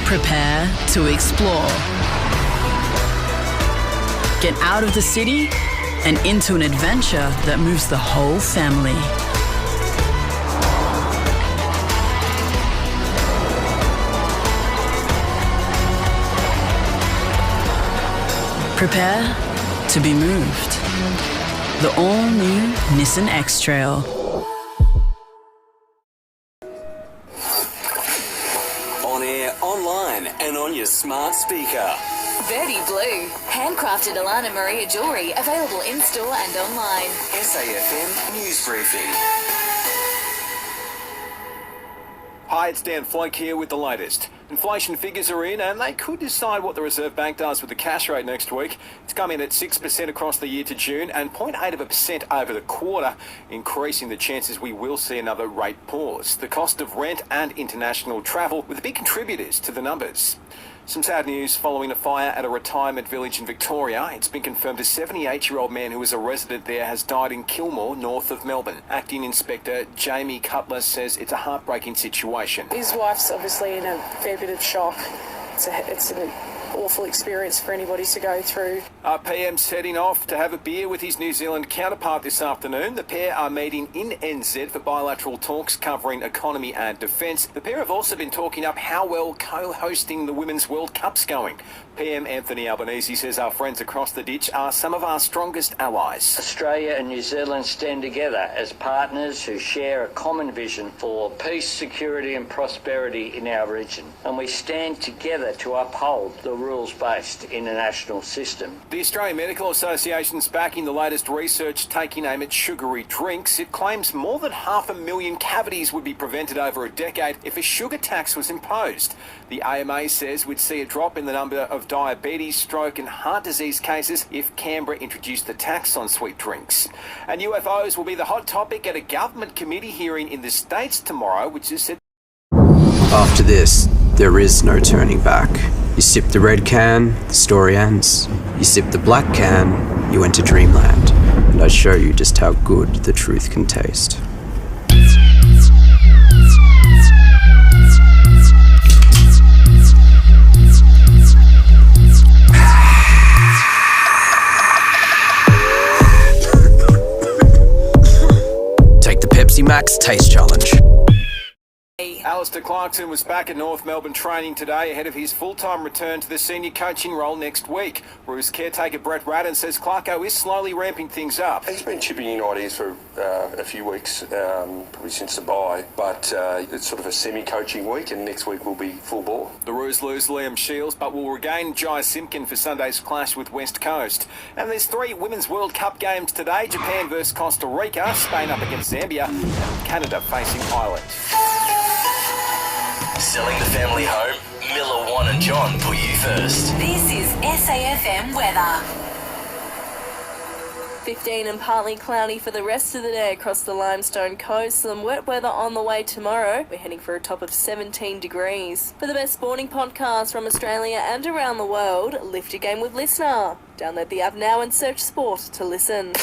Prepare to explore. Get out of the city and into an adventure that moves the whole family. Prepare to be moved. The all-new Nissan X-Trail. On air, online, and on your smart speaker. Verdi Blue. Handcrafted Alana Maria jewellery available in-store and online. SAFM News Briefing. Hi, it's Dan Flake here with the latest. Inflation figures are in and they could decide what the Reserve Bank does with the cash rate next week. It's come in at 6% across the year to June and 0.8% over the quarter, increasing the chances we will see another rate pause. The cost of rent and international travel were the big contributors to the numbers. Some sad news following a fire at a retirement village in Victoria. It's been confirmed a 78-year-old man who was a resident there has died in Kilmore, north of Melbourne. Acting Inspector Jamie Cutler says it's a heartbreaking situation. His wife's obviously in a fair bit of shock. It's an awful experience for anybody to go through. Our PM's heading off to have a beer with his New Zealand counterpart this afternoon. The pair are meeting in NZ for bilateral talks covering economy and defence. The pair have also been talking up how well co-hosting the Women's World Cup's going. PM Anthony Albanese says our friends across the ditch are some of our strongest allies. Australia and New Zealand stand together as partners who share a common vision for peace, security and prosperity in our region. And we stand together to uphold the rules-based international system. The Australian Medical Association's backing the latest research taking aim at sugary drinks. It claims more than 500,000 cavities would be prevented over a decade if a sugar tax was imposed. The AMA says we'd see a drop in the number of diabetes, stroke and heart disease cases if Canberra introduced the tax on sweet drinks. And UFOs will be the hot topic at a government committee hearing in the States tomorrow, which is said... After this, there is no turning back. You sip the red can, the story ends. You sip the black can, you enter dreamland. And I show you just how good the truth can taste. Take the Pepsi Max Taste Challenge. Alistair Clarkson was back at North Melbourne training today ahead of his full-time return to the senior coaching role next week. Roos caretaker Brett Radden says Clarko is slowly ramping things up. He's been chipping in ideas for a few weeks, probably since the bye, but it's sort of a semi-coaching week and next week will be full bore. The Roos lose Liam Shields but will regain Jai Simpkin for Sunday's clash with West Coast. And there's 3 Women's World Cup games today. Japan versus Costa Rica, Spain up against Zambia, and Canada facing Ireland. Selling the family home? Miller, Juan and John put you first. This is SAFM weather. 15 and partly cloudy for the rest of the day across the Limestone coast. Some wet weather on the way tomorrow. We're heading for a top of 17 degrees. For the best sporting podcasts from Australia and around the world, lift your game with Listener. Download the app now and search sport to listen.